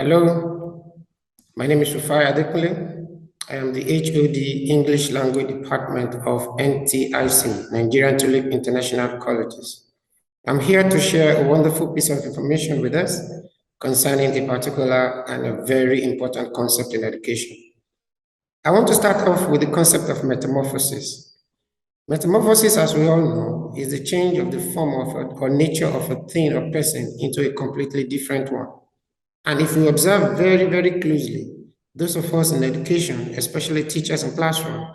Hello, my name is Rufai Adekunle. I am the HOD English Language Department of NTIC, Nigerian Tulip International Colleges. I'm here to share a wonderful piece of information with us concerning a particular and a very important concept in education. I want to start off with the concept of metamorphosis. Metamorphosis, as we all know, is the change of the form of or nature of a thing or person into a completely different one. And if we observe very, very closely, those of us in education, especially teachers in classroom,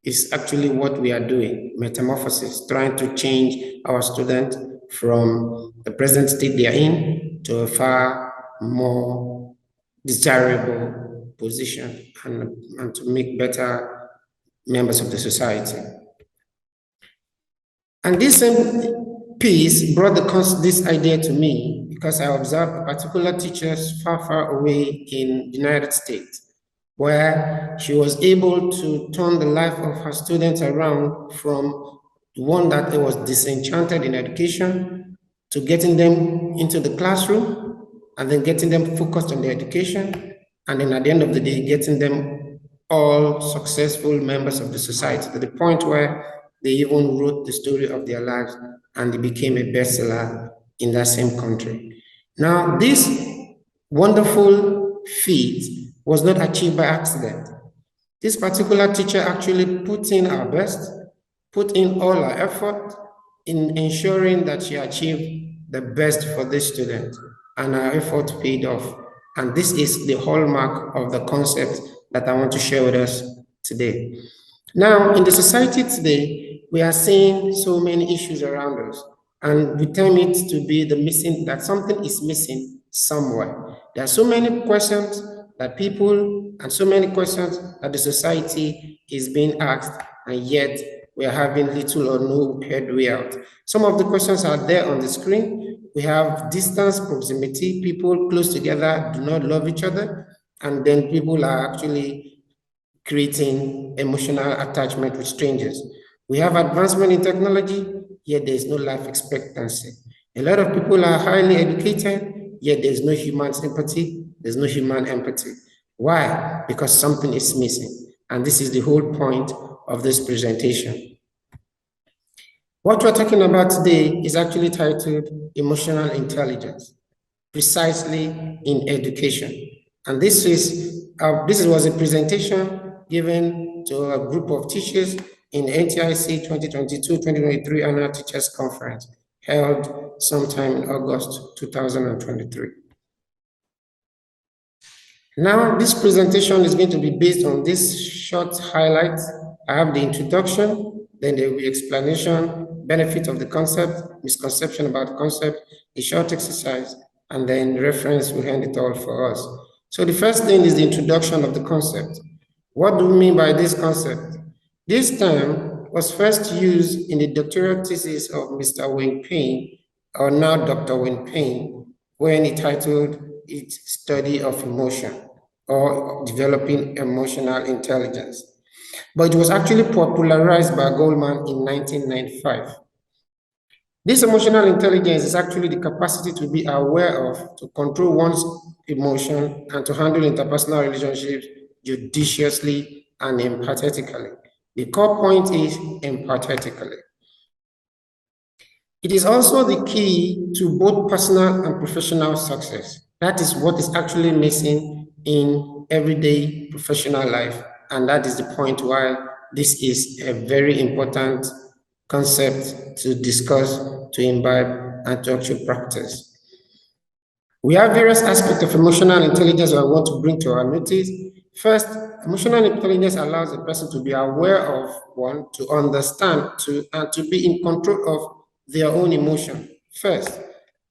is actually what we are doing, metamorphosis, trying to change our students from the present state they are in to a far more desirable position and to make better members of the society. And this same piece brought this idea to me because I observed particular teachers far away in the United States, where she was able to turn the life of her students around from one that was disenchanted in education to getting them into the classroom and then getting them focused on their education. And then at the end of the day, getting them all successful members of the society to the point where they even wrote the story of their lives and they became a bestseller in that same country. Now, this wonderful feat was not achieved by accident. This particular teacher actually put in her best, put in all her effort in ensuring that she achieved the best for this student, and her effort paid off. And this is the hallmark of the concept that I want to share with us today. Now, in the society today, we are seeing so many issues around us, and we term it to be that something is missing somewhere. There are so many questions that people and so many questions that the society is being asked, and yet we are having little or no headway out. Some of the questions are there on the screen. We have distance, proximity, people close together do not love each other, and then people are actually creating emotional attachment with strangers. We have advancement in technology, yet there is no life expectancy. A lot of people are highly educated, yet there's no human sympathy, there's no human empathy. Why? Because something is missing. And this is the whole point of this presentation. What we're talking about today is actually titled Emotional Intelligence, precisely in education. And this was a presentation given to a group of teachers in the NTIC 2022-2023 Annual Teachers Conference, held sometime in August 2023. Now, this presentation is going to be based on this short highlights. I have the introduction, then there will be explanation, benefit of the concept, misconception about the concept, a short exercise, and then reference will end it all for us. So the first thing is the introduction of the concept. What do we mean by this concept? This term was first used in the doctoral thesis of Mr. Wayne Payne, or now Dr. Wayne Payne, when he titled it Study of Emotion, or Developing Emotional Intelligence. But it was actually popularized by Goldman in 1995. This emotional intelligence is actually the capacity to be aware of, to control one's emotion, and to handle interpersonal relationships judiciously and empathetically. The core point is empathetically. It is also the key to both personal and professional success. That is what is actually missing in everyday professional life. And that is the point why this is a very important concept to discuss, to imbibe, and to actually practice. We have various aspects of emotional intelligence I want to bring to our notice. First, emotional intelligence allows a person to be aware of, one, to understand, and to be in control of their own emotion first.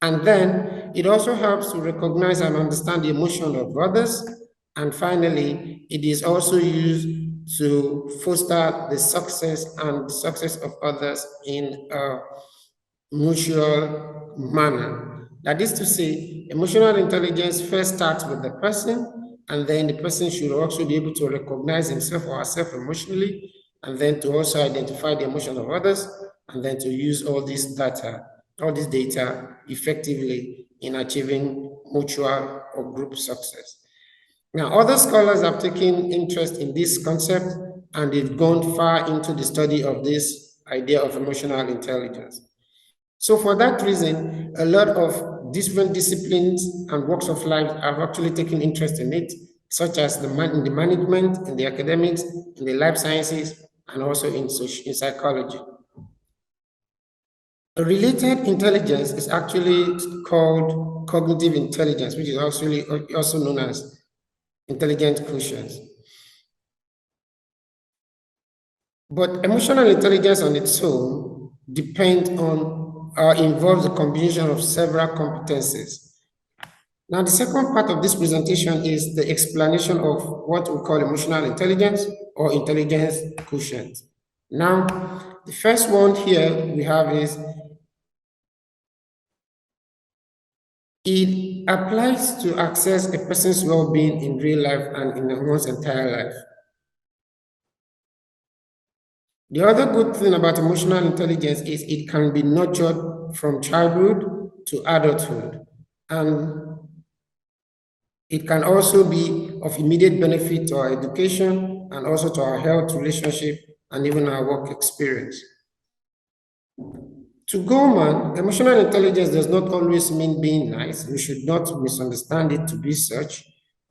And then it also helps to recognize and understand the emotion of others. And finally, it is also used to foster the success of others in a mutual manner. That is to say, emotional intelligence first starts with the person, and then the person should also be able to recognize himself or herself emotionally, and then to also identify the emotions of others, and then to use all this data all this data effectively in achieving mutual or group success. Now, other scholars have taken interest in this concept and they've gone far into the study of this idea of emotional intelligence. So for that reason, a lot of different disciplines and walks of life have actually taken interest in it, such as in the management, in the academics, in the life sciences, and also in psychology. A related intelligence is actually called cognitive intelligence, which is also known as intelligent quotient. But emotional intelligence on its own depends on or involves a combination of several competencies. Now, the second part of this presentation is the explanation of what we call emotional intelligence or intelligence quotient. Now, the first one here we have is it applies to access a person's well-being in real life and in one's entire life. The other good thing about emotional intelligence is it can be nurtured from childhood to adulthood, and it can also be of immediate benefit to our education and also to our health, relationship, and even our work experience. To Goleman, emotional intelligence does not always mean being nice. We should not misunderstand it to be such.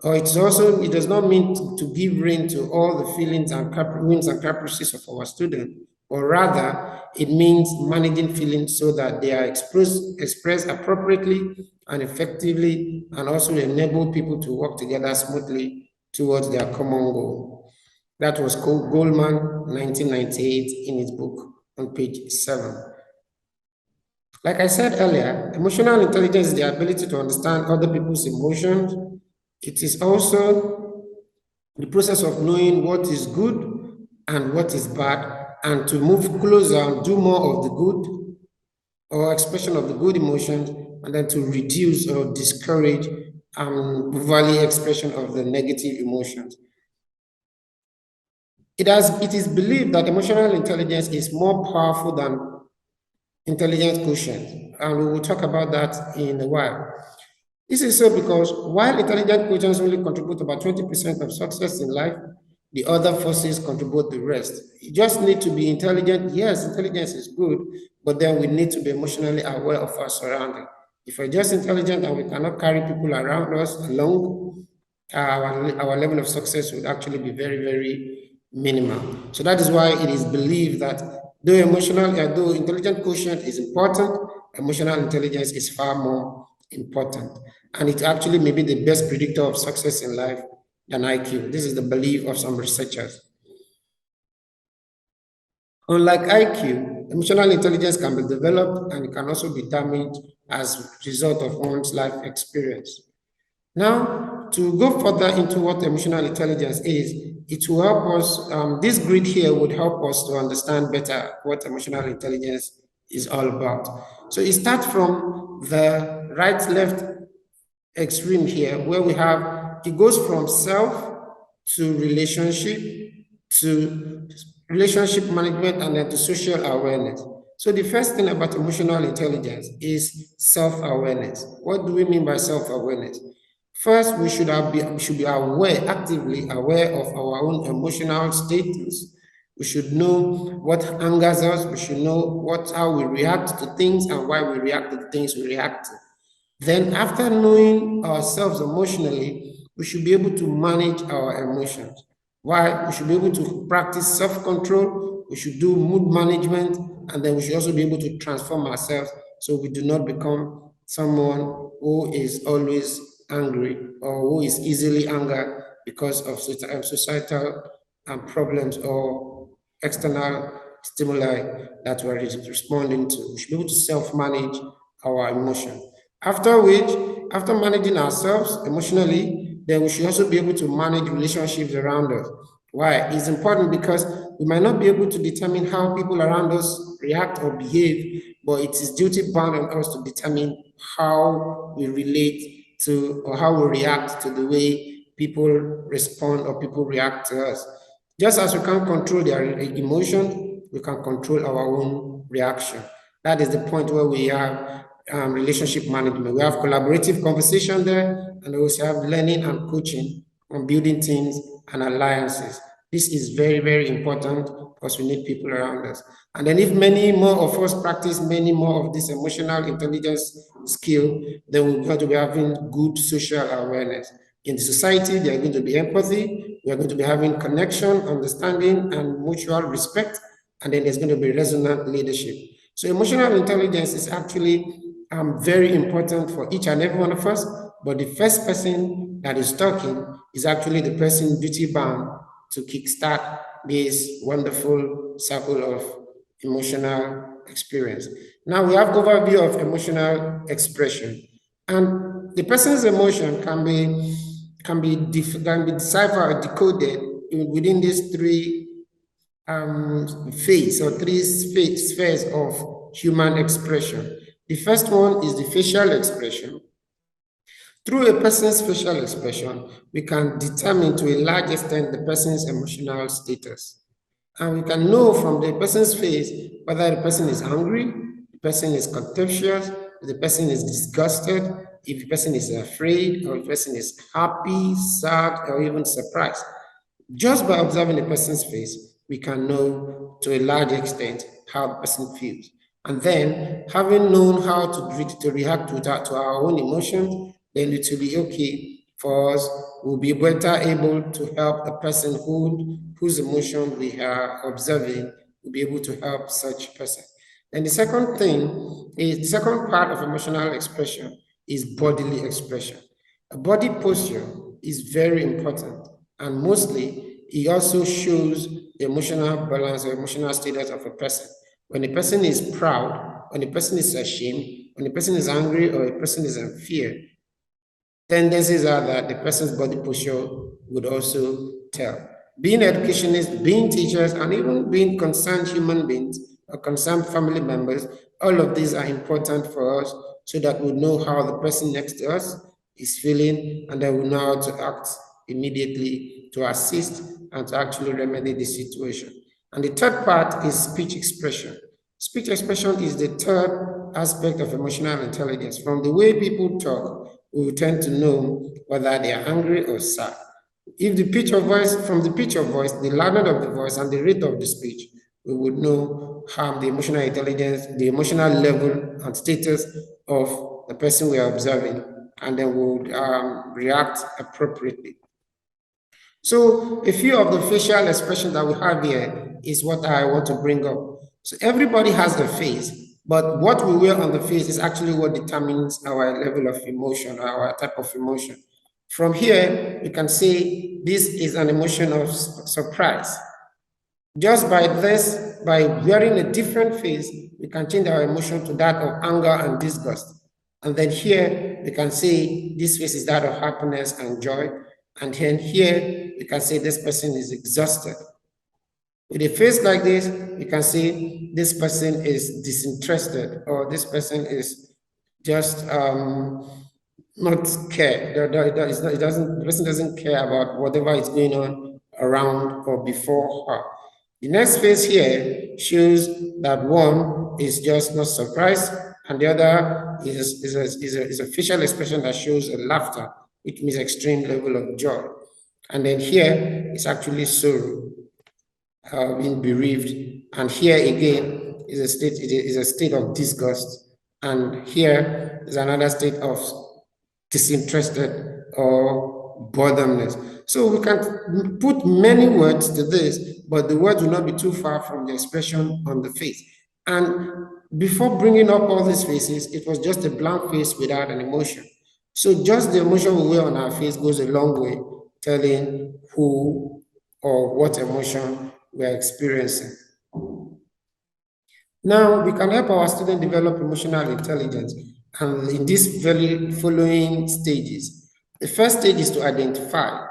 Or it does not mean to give rein to all the feelings and whims and caprices of our students, or rather, it means managing feelings so that they are expressed appropriately and effectively, and also enable people to work together smoothly towards their common goal. That was Goleman, 1998, in his book on page 7. Like I said earlier, emotional intelligence is the ability to understand other people's emotions. It is also the process of knowing what is good and what is bad, and to move closer and do more of the good or expression of the good emotions, and then to reduce or discourage overly expression of the negative emotions. It is believed that emotional intelligence is more powerful than intelligence quotient, and we will talk about that in a while. This is so because while intelligent quotients only contribute about 20% of success in life, the other forces contribute the rest. You just need to be intelligent. Yes, intelligence is good, but then we need to be emotionally aware of our surroundings. If we're just intelligent and we cannot carry people around us along, our level of success would actually be very, very minimal. So that is why it is believed that though intelligent quotient is important, emotional intelligence is far more important. And it actually may be the best predictor of success in life than IQ. This is the belief of some researchers. Unlike IQ, emotional intelligence can be developed and it can also be damaged as a result of one's life experience. Now, to go further into what emotional intelligence is, it will help us, this grid here would help us to understand better what emotional intelligence is all about. So it starts from the right-left extreme here, where we have, it goes from self to relationship management, and then to social awareness. So the first thing about emotional intelligence is self-awareness. What do we mean by self-awareness? First, we should be actively aware of our own emotional status. We should know what angers us. We should know how we react to things and why we react to the things we react to. Then, after knowing ourselves emotionally, we should be able to manage our emotions. Why? We should be able to practice self-control, we should do mood management, and then we should also be able to transform ourselves so we do not become someone who is always angry or who is easily angered because of societal problems or external stimuli that we're responding to. We should be able to self-manage our emotions. After which, after managing ourselves emotionally, then we should also be able to manage relationships around us. Why? It's important because we might not be able to determine how people around us react or behave, but it is duty bound on us to determine how we relate to or how we react to the way people respond or people react to us. Just as we can't control their emotion, we can control our own reaction. That is the point where we have relationship management. We have collaborative conversation there, and we also have learning and coaching on building teams and alliances. This is very, very important because we need people around us. And then if many more of us practice many more of this emotional intelligence skill, then we're going to be having good social awareness. In the society, there are going to be empathy, we are going to be having connection, understanding, and mutual respect, and then there's going to be resonant leadership. So emotional intelligence is actually very important for each and every one of us, but the first person that is talking is actually the person duty bound to kickstart this wonderful circle of emotional experience. Now we have overview of emotional expression, and the person's emotion can be deciphered or decoded within these three phase or three spheres of human expression. The first one is the facial expression. Through a person's facial expression, we can determine to a large extent the person's emotional status. And we can know from the person's face whether the person is angry, the person is contemptuous, if the person is disgusted, if the person is afraid, or if the person is happy, sad, or even surprised. Just by observing a person's face, we can know to a large extent how the person feels. And then, having known how to react to our own emotions, then it will be okay for us. We'll be better able to help the person whose emotion we are observing. We'll be able to help such person. And the second part of emotional expression is bodily expression. A body posture is very important, and mostly it also shows the emotional balance or emotional status of a person. When a person is proud, when a person is ashamed, when a person is angry, or a person is in fear, tendencies are that the person's body posture would also tell. Being educationists, being teachers, and even being concerned human beings or concerned family members, all of these are important for us so that we know how the person next to us is feeling, and then we know how to act immediately to assist and to actually remedy the situation. And the third part is speech expression. Speech expression is the third aspect of emotional intelligence. From the way people talk, we will tend to know whether they are angry or sad. If the pitch of voice, from the pitch of voice, the loudness of the voice, and the rate of the speech, we would know how the emotional intelligence, the emotional level and status of the person we are observing, and then we would react appropriately. So a few of the facial expressions that we have here is what I want to bring up. So everybody has the face, but what we wear on the face is actually what determines our level of emotion, our type of emotion. From here, you can see this is an emotion of surprise. Just by this, by wearing a different face, we can change our emotion to that of anger and disgust. And then here, we can say this face is that of happiness and joy. And then here, we can say this person is exhausted. With a face like this, you can say this person is disinterested, or this person is just not care. The person doesn't care about whatever is going on around or before her. The next phase here shows that one is just not surprised, and the other is a facial expression that shows a laughter, which means extreme level of joy. And then here is actually sorrow, being bereaved, and here again is a state of disgust, and here is another state of disinterested or boredomness. So we can put many words to this, but the words will not be too far from the expression on the face. And before bringing up all these faces, it was just a blank face without an emotion. So just the emotion we wear on our face goes a long way, telling who or what emotion we are experiencing. Now, we can help our students develop emotional intelligence, and in these very following stages. The first stage is to identify.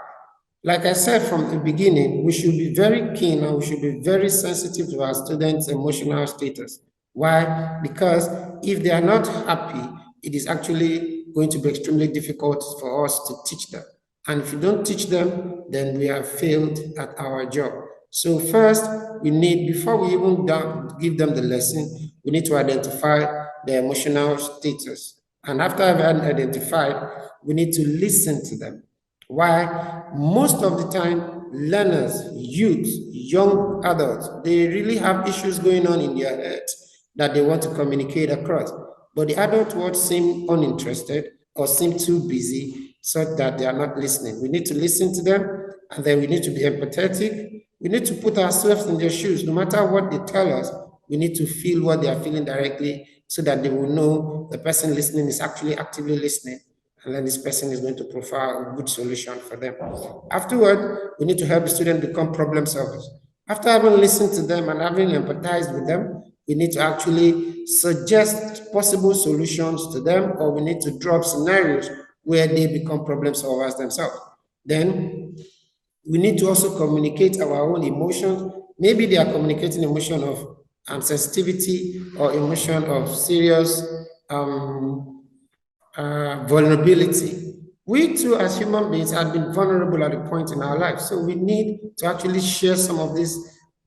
Like I said from the beginning, we should be very keen and we should be very sensitive to our students' emotional status. Why? Because if they are not happy, it is actually going to be extremely difficult for us to teach them. And if you don't teach them, then we have failed at our job. So first, we need, before we even give them the lesson, we need to identify the emotional status. And after having identified, we need to listen to them. Why? Most of the time, learners, youth, young adults, they really have issues going on in their heads that they want to communicate across. But the adult world seem uninterested or seem too busy such that they are not listening. We need to listen to them, and then we need to be empathetic. We need to put ourselves in their shoes. No matter what they tell us, we need to feel what they are feeling directly so that they will know the person listening is actually actively listening, and then this person is going to provide a good solution for them. Afterward, we need to help the student become problem solvers. After having listened to them and having empathized with them, we need to actually suggest possible solutions to them, or we need to draw up scenarios where they become problem solvers themselves. Then we need to also communicate our own emotions. Maybe they are communicating emotion of sensitivity or emotion of serious vulnerability. We too, as human beings, have been vulnerable at a point in our life. So we need to actually share some of these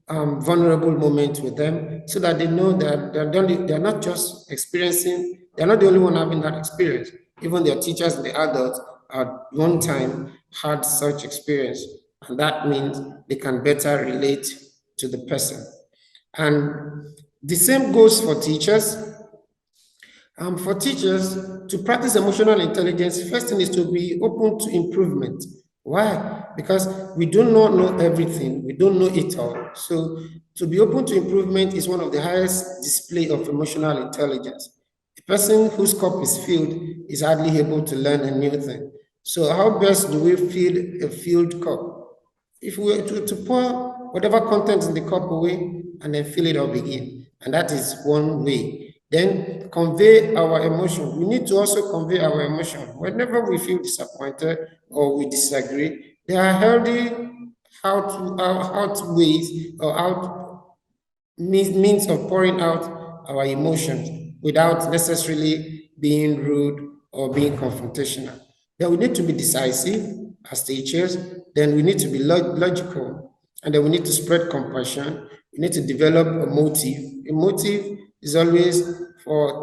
vulnerable moments with them so that they know that they're not just experiencing, they're not the only one having that experience. Even their teachers and the adults at one time had such experience. And that means they can better relate to the person. And the same goes for teachers. For teachers to practice emotional intelligence, first thing is to be open to improvement. Why? Because we do not know everything, we don't know it all. So to be open to improvement is one of the highest display of emotional intelligence. A person whose cup is filled is hardly able to learn a new thing. So how best do we fill a filled cup? If we were to pour whatever content in the cup away and then fill it up again, and that is one way. Then convey our emotion. We need to also convey our emotion. Whenever we feel disappointed or we disagree, there are healthy ways or means of pouring out our emotions without necessarily being rude or being confrontational. Then we need to be decisive as teachers. Then we need to be logical, and then we need to spread compassion. We need to develop a motive. A motive is always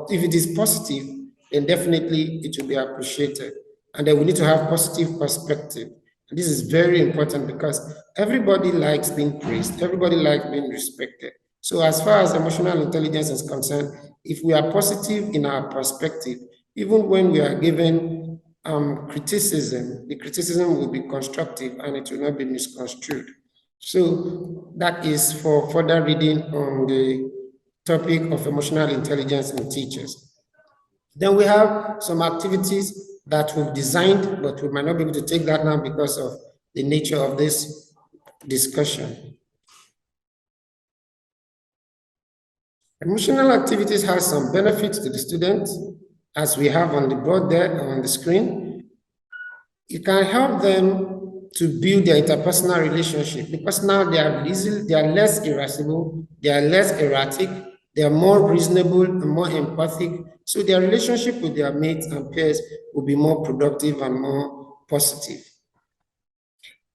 if it is positive, then definitely it will be appreciated. And then we need to have positive perspective. And this is very important because everybody likes being praised. Everybody likes being respected. So as far as emotional intelligence is concerned, if we are positive in our perspective, even when we are given criticism, the criticism will be constructive and it will not be misconstrued. So that is for further reading on the topic of emotional intelligence in teachers. Then we have some activities that we've designed, but we might not be able to take that now because of the nature of this discussion. Emotional activities has some benefits to the students, as we have on the board there on the screen. It can help them to build their interpersonal relationship because now they are less irascible, they are less erratic, they are more reasonable and more empathic. So their relationship with their mates and peers will be more productive and more positive.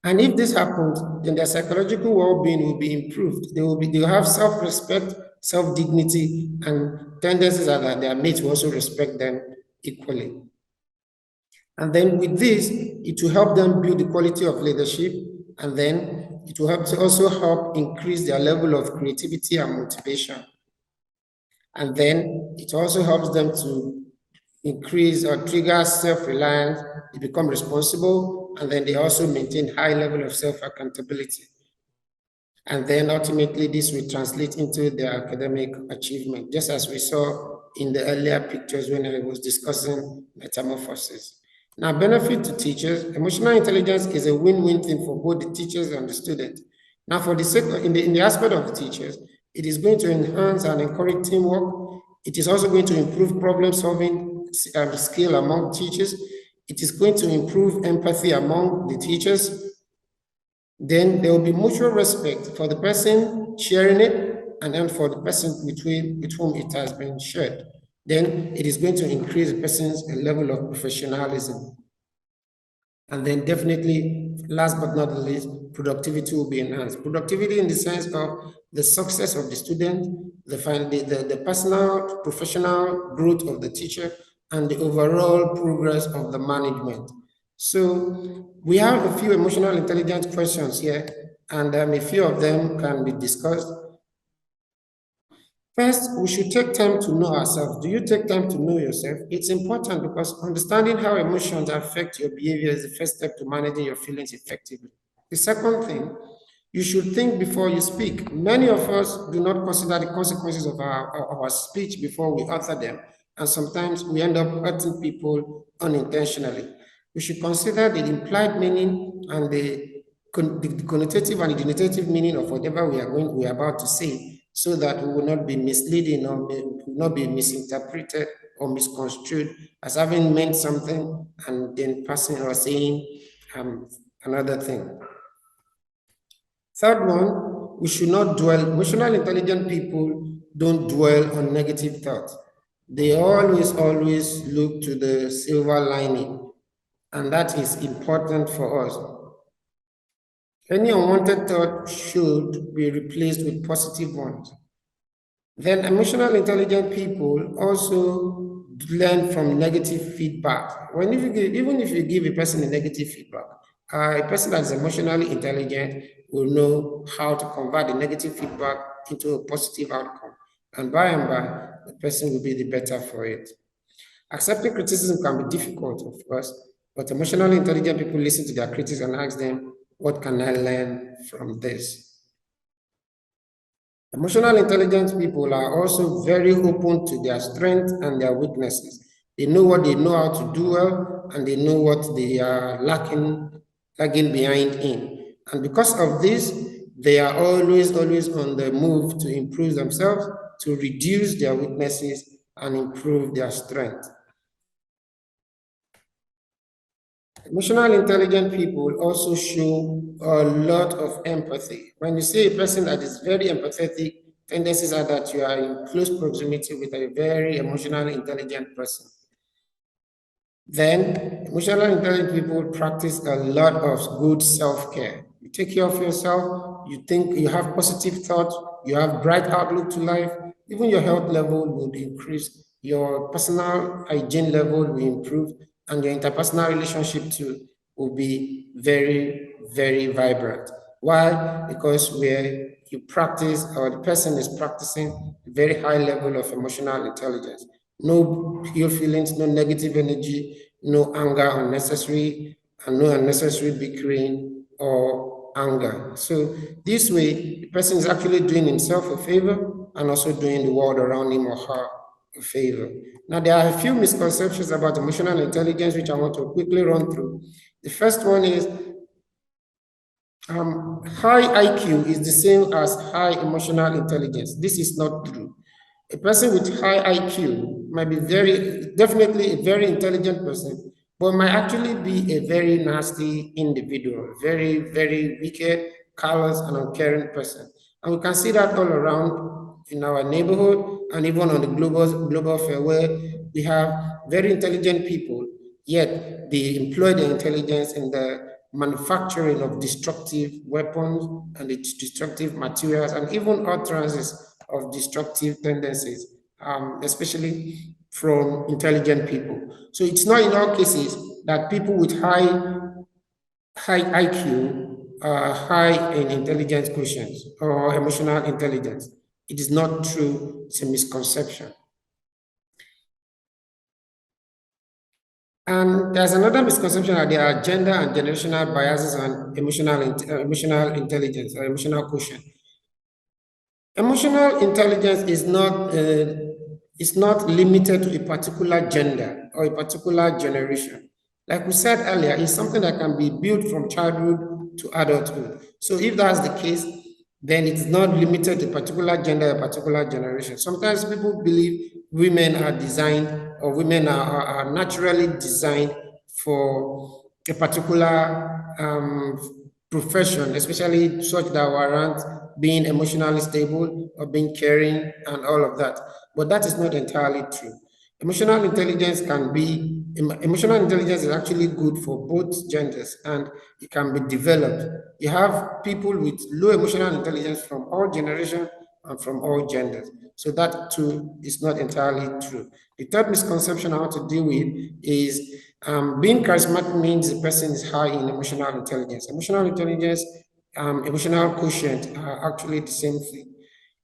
And if this happens, then their psychological well-being will be improved. They'll have self-respect, self-dignity, and tendencies are that their mates will also respect them equally. And then with this, it will help them build the quality of leadership, and then it will also help increase their level of creativity and motivation. And then it also helps them to increase or trigger self-reliance, they become responsible, and then they also maintain high level of self-accountability. And then ultimately this will translate into their academic achievement, just as we saw in the earlier pictures when I was discussing metamorphosis. Now, benefit to teachers, emotional intelligence is a win-win thing for both the teachers and the students. Now, for the sake in the aspect of the teachers, it is going to enhance and encourage teamwork. It is also going to improve problem-solving skill among teachers. It is going to improve empathy among the teachers. Then there will be mutual respect for the person sharing it and then for the person with whom it has been shared. Then it is going to increase the person's level of professionalism. And then definitely, last but not least, productivity will be enhanced. Productivity in the sense of the success of the student, the personal, professional growth of the teacher, and the overall progress of the management. So we have a few emotional intelligence questions here, and a few of them can be discussed. First, we should take time to know ourselves. Do you take time to know yourself? It's important because understanding how emotions affect your behavior is the first step to managing your feelings effectively. The second thing, you should think before you speak. Many of us do not consider the consequences of our speech before we utter them, and sometimes we end up hurting people unintentionally. We should consider the implied meaning and the connotative and the denotative meaning of whatever we are about to say, so that we will not be misleading or will not be misinterpreted or misconstrued as having meant something and then passing or saying another thing. Third one, we should not dwell. Emotional intelligent people don't dwell on negative thoughts. They always look to the silver lining, and that is important for us. Any unwanted thought should be replaced with positive ones. Then emotional intelligent people also learn from negative feedback. Even if you give a person a negative feedback, a person that is emotionally intelligent will know how to convert the negative feedback into a positive outcome. And by, the person will be the better for it. Accepting criticism can be difficult, of course, but emotionally intelligent people listen to their critics and ask them, what can I learn from this? Emotional intelligence people are also very open to their strengths and their weaknesses. They know what they know how to do well, and they know what they are lagging behind in. And because of this, they are always on the move to improve themselves, to reduce their weaknesses and improve their strength. Emotional intelligent people also show a lot of empathy. When you say a person that is very empathetic, tendencies are that you are in close proximity with a very emotionally intelligent person. Then, emotionally intelligent people practice a lot of good self-care. You take care of yourself, you think you have positive thoughts, you have bright outlook to life, even your health level would increase, your personal hygiene level will improve, and your interpersonal relationship too will be very vibrant. Why? Because where you practice or the person is practicing a very high level of emotional intelligence. No ill feelings, no negative energy, no anger unnecessary, and no unnecessary bickering or anger. So this way, the person is actually doing himself a favor and also doing the world around him or her a favor. Now, there are a few misconceptions about emotional intelligence which I want to quickly run through. The first one is high IQ is the same as high emotional intelligence. This is not true. A person with high IQ might be definitely a very intelligent person, but might actually be a very nasty individual, very wicked, callous, and uncaring person. And we can see that all around in our neighborhood and even on the global fair, where we have very intelligent people, yet they employ their intelligence in the manufacturing of destructive weapons and the destructive materials and even utterances of destructive tendencies, especially from intelligent people. So it's not in all cases that people with high IQ are high in intelligence quotients or emotional intelligence. It is not true, it's a misconception. And there's another misconception that there are gender and generational biases on emotional intelligence or emotional quotient. Emotional intelligence is not limited to a particular gender or a particular generation. Like we said earlier, it's something that can be built from childhood to adulthood. So if that's the case, then it's not limited to a particular gender, a particular generation. Sometimes people believe women are designed or women are naturally designed for a particular profession, especially such that warrant being emotionally stable or being caring and all of that. But that is not entirely true. Emotional intelligence emotional intelligence is actually good for both genders and it can be developed. You have people with low emotional intelligence from all generations and from all genders. So that too is not entirely true. The third misconception I want to deal with is being charismatic means the person is high in emotional intelligence. Emotional intelligence, emotional quotient are actually the same thing.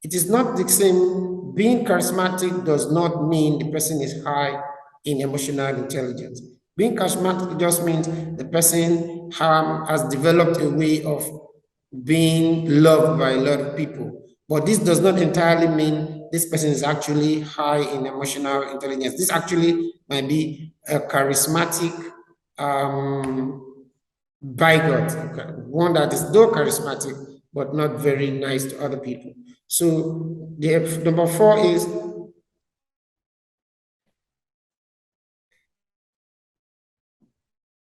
It is not the same. Being charismatic does not mean the person is high in emotional intelligence. Being charismatic just means the person has developed a way of being loved by a lot of people. But this does not entirely mean this person is actually high in emotional intelligence. This actually might be a charismatic bigot, one that is though charismatic, but not very nice to other people. So the number 4 is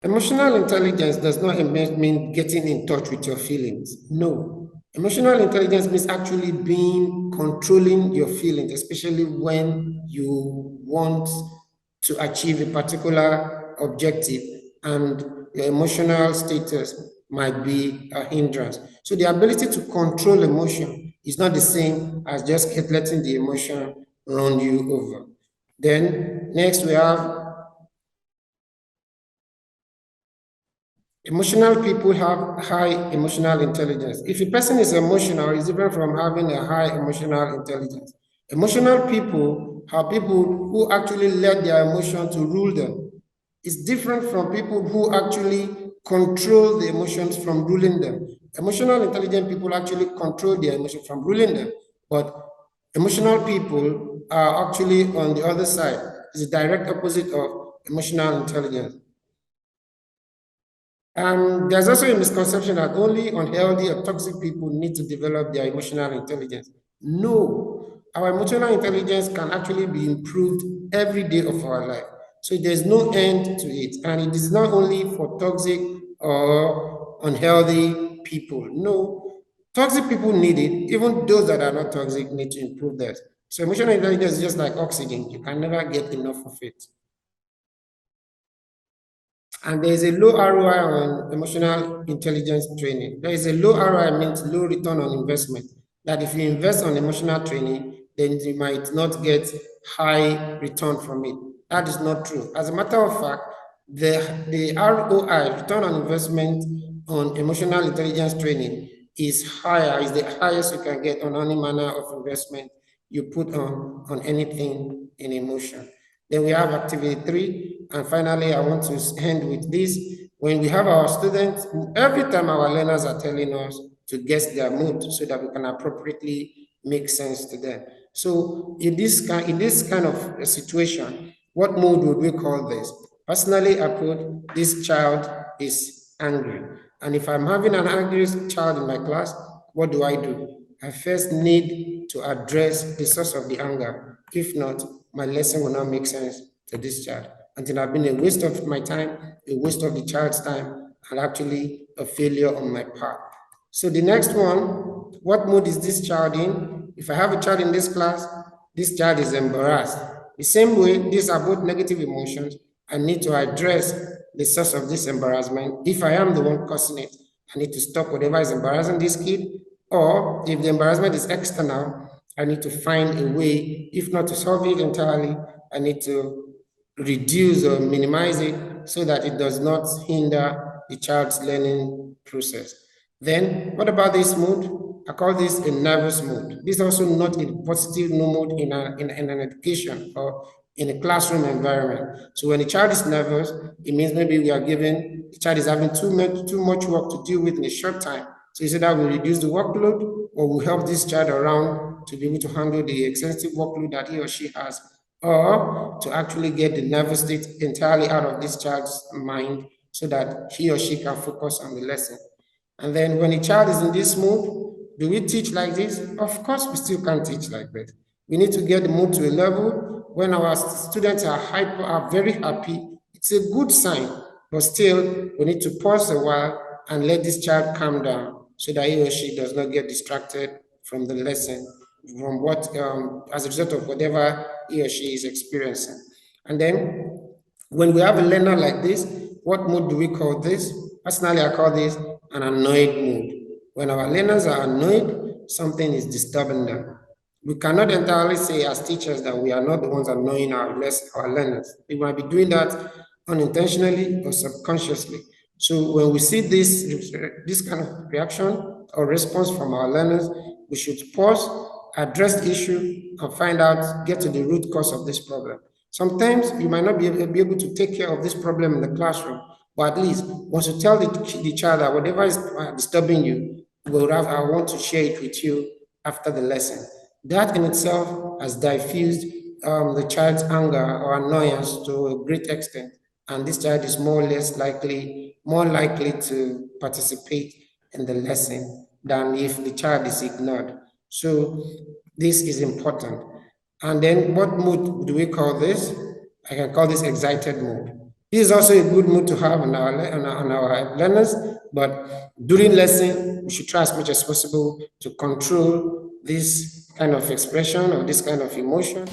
emotional intelligence does not mean getting in touch with your feelings. No. Emotional intelligence means actually controlling your feelings, especially when you want to achieve a particular objective and your emotional status might be a hindrance. So the ability to control emotion is not the same as just letting the emotion run you over. Then next we have emotional people have high emotional intelligence. If a person is emotional, it's different from having a high emotional intelligence. Emotional people are people who actually let their emotion to rule them. It's different from people who actually control the emotions from ruling them. Emotional intelligent people actually control their emotion from ruling them, but emotional people are actually on the other side. It's the direct opposite of emotional intelligence. There's also a misconception that only unhealthy or toxic people need to develop their emotional intelligence. No, our emotional intelligence can actually be improved every day of our life. So there's no end to it. And it is not only for toxic or unhealthy people. No, toxic people need it. Even those that are not toxic need to improve that. So emotional intelligence is just like oxygen. You can never get enough of it. And there is a low ROI on emotional intelligence training. There is a low ROI means low return on investment. That if you invest on emotional training, then you might not get high return from it. That is not true. As a matter of fact, the ROI, return on investment on emotional intelligence training is higher, is the highest you can get on any manner of investment you put on anything in emotion. Then we have activity 3. And finally, I want to end with this. When we have our students, every time our learners are telling us to guess their mood so that we can appropriately make sense to them. So in this kind of a situation, what mood would we call this? Personally, I put this child is angry. And if I'm having an angry child in my class, what do? I first need to address the source of the anger. If not, my lesson will not make sense to this child. And it have been a waste of my time, a waste of the child's time, and actually a failure on my part. So the next one, what mood is this child in? If I have a child in this class, this child is embarrassed. The same way, these are both negative emotions. I need to address the source of this embarrassment. If I am the one causing it, I need to stop whatever is embarrassing this kid. Or if the embarrassment is external, I need to find a way, if not to solve it entirely, I need to reduce or minimize it so that it does not hinder the child's learning process. Then, what about this mood? I call this a nervous mood. This is also not a positive mood in an education or in a classroom environment. So when a child is nervous, it means maybe the child is having too much work to deal with in a short time. So is either we reduce the workload or we help this child around to be able to handle the extensive workload that he or she has, or to actually get the nervous state entirely out of this child's mind so that he or she can focus on the lesson. And then when a child is in this mood, do we teach like this? Of course, we still can't teach like that. We need to get the mood to a level when our students are very happy. It's a good sign, but still we need to pause a while and let this child calm down so that he or she does not get distracted from the lesson, from what as a result of whatever he or she is experiencing. And then when we have a learner like this, what mood do we call this? Personally, I call this an annoyed mood. When our learners are annoyed, something is disturbing them. We cannot entirely say as teachers that we are not the ones annoying our learners. We might be doing that unintentionally or subconsciously. So when we see this kind of reaction or response from our learners, we should pause, address the issue, and find out, get to the root cause of this problem. Sometimes you might not be able to take care of this problem in the classroom, but at least once you tell the child that whatever is disturbing you, I want to share it with you after the lesson. That in itself has diffused the child's anger or annoyance to a great extent, and this child is more likely to participate in the lesson than if the child is ignored. So this is important. And then what mood do we call this? I can call this excited mood. This is also a good mood to have on our learners, but during lesson, we should try as much as possible to control this kind of expression or this kind of emotion.